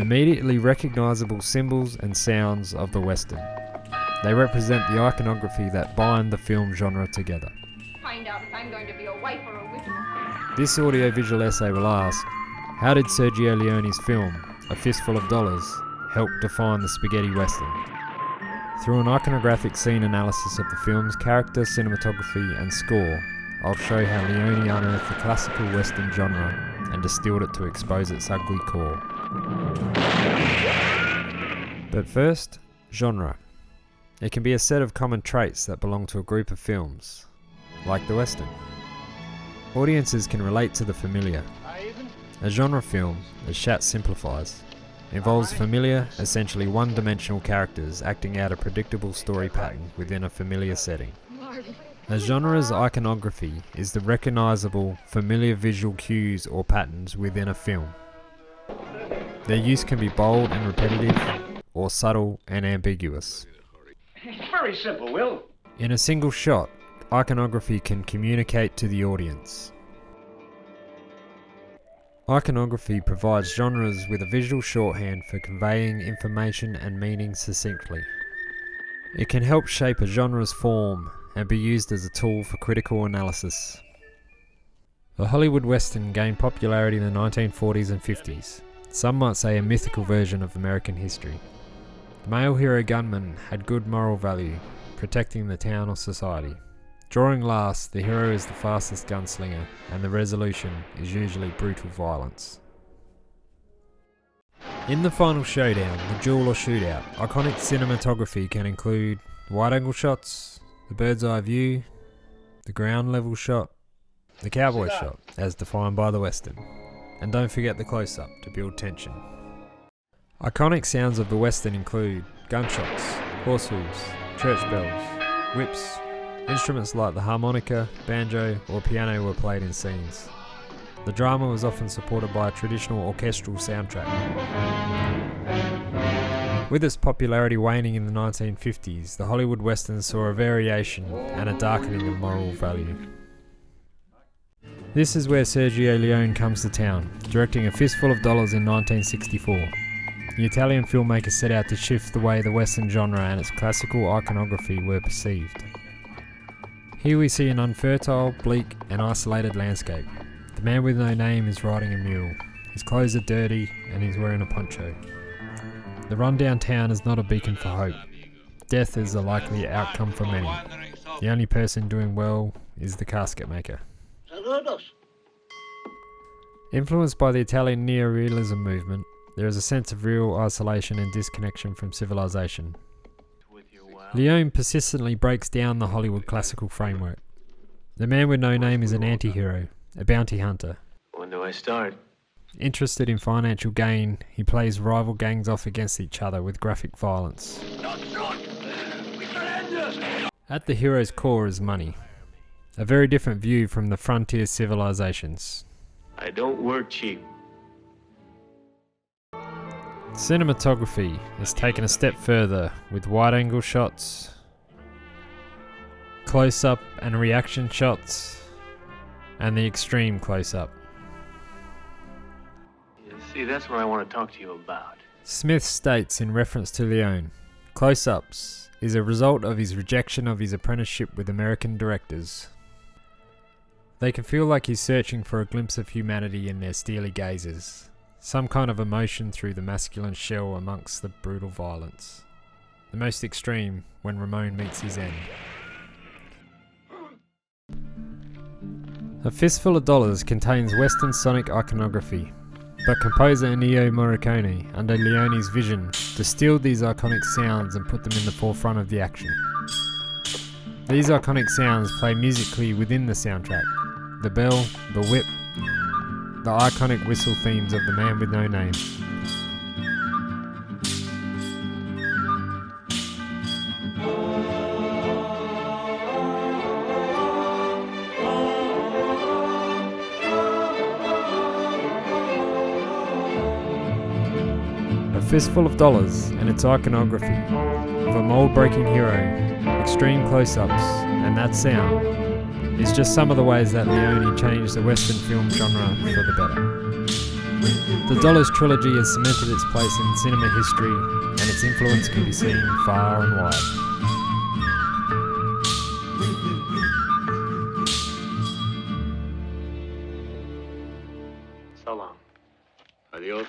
immediately recognisable symbols and sounds of the Western. They represent the iconography that bind the film genre together. Find out if I'm going to be a wife or a widow. This audiovisual essay will ask, how did Sergio Leone's film, A Fistful of Dollars, help define the spaghetti Western? Through an iconographic scene analysis of the film's character, cinematography and score, I'll show how Leone unearthed the classical Western genre and distilled it to expose its ugly core. But first, genre. It can be a set of common traits that belong to a group of films, like the Western. Audiences can relate to the familiar. A genre film, as Shat simplifies, involves familiar, essentially one-dimensional characters acting out a predictable story pattern within a familiar setting. A genre's iconography is the recognisable, familiar visual cues or patterns within a film. Their use can be bold and repetitive, or subtle and ambiguous. It's very simple, Will. In a single shot, iconography can communicate to the audience. Iconography provides genres with a visual shorthand for conveying information and meaning succinctly. It can help shape a genre's form and be used as a tool for critical analysis. The Hollywood Western gained popularity in the 1940s and 50s. Some might say a mythical version of American history. The male hero gunman had good moral value, protecting the town or society. Drawing last, the hero is the fastest gunslinger, and the resolution is usually brutal violence. In the final showdown, the duel or shootout, iconic cinematography can include wide-angle shots, the bird's eye view, the ground level shot, the cowboy shot, as defined by the Western, and don't forget the close-up to build tension. Iconic sounds of the Western include gunshots, horse hooves, church bells, whips. Instruments like the harmonica, banjo or piano were played in scenes. The drama was often supported by a traditional orchestral soundtrack. With its popularity waning in the 1950s, the Hollywood Western saw a variation and a darkening of moral value. This is where Sergio Leone comes to town, directing A Fistful of Dollars in 1964. The Italian filmmaker set out to shift the way the Western genre and its classical iconography were perceived. Here we see an unfertile, bleak and isolated landscape. The man with no name is riding a mule. His clothes are dirty and he's wearing a poncho. The rundown town is not a beacon for hope. Death is a likely outcome for many. The only person doing well is the casket maker. Influenced by the Italian neorealism movement, there is a sense of real isolation and disconnection from civilization. Leone persistently breaks down the Hollywood classical framework. The man with no name is an anti-hero, a bounty hunter. When do I start? Interested in financial gain, he plays rival gangs off against each other with graphic violence. At the hero's core is money. A very different view from the frontier civilizations. I don't work cheap. Cinematography is taken a step further with wide-angle shots, close-up and reaction shots, and the extreme close-up. See, that's what I want to talk to you about. Smith states in reference to Leone, close-ups is a result of his rejection of his apprenticeship with American directors. They can feel like he's searching for a glimpse of humanity in their steely gazes. Some kind of emotion through the masculine shell amongst the brutal violence. The most extreme when Ramon meets his end. A Fistful of Dollars contains Western sonic iconography, but composer Ennio Morricone, under Leone's vision, distilled these iconic sounds and put them in the forefront of the action. These iconic sounds play musically within the soundtrack. The bell, the whip, the iconic whistle themes of The Man with No Name. A Fistful of Dollars and its iconography of a mold-breaking hero, extreme close-ups, and that sound is just some of the ways that Leone changed the Western film genre for the better. The Dollars trilogy has cemented its place in cinema history, and its influence can be seen far and wide. So long. Adios.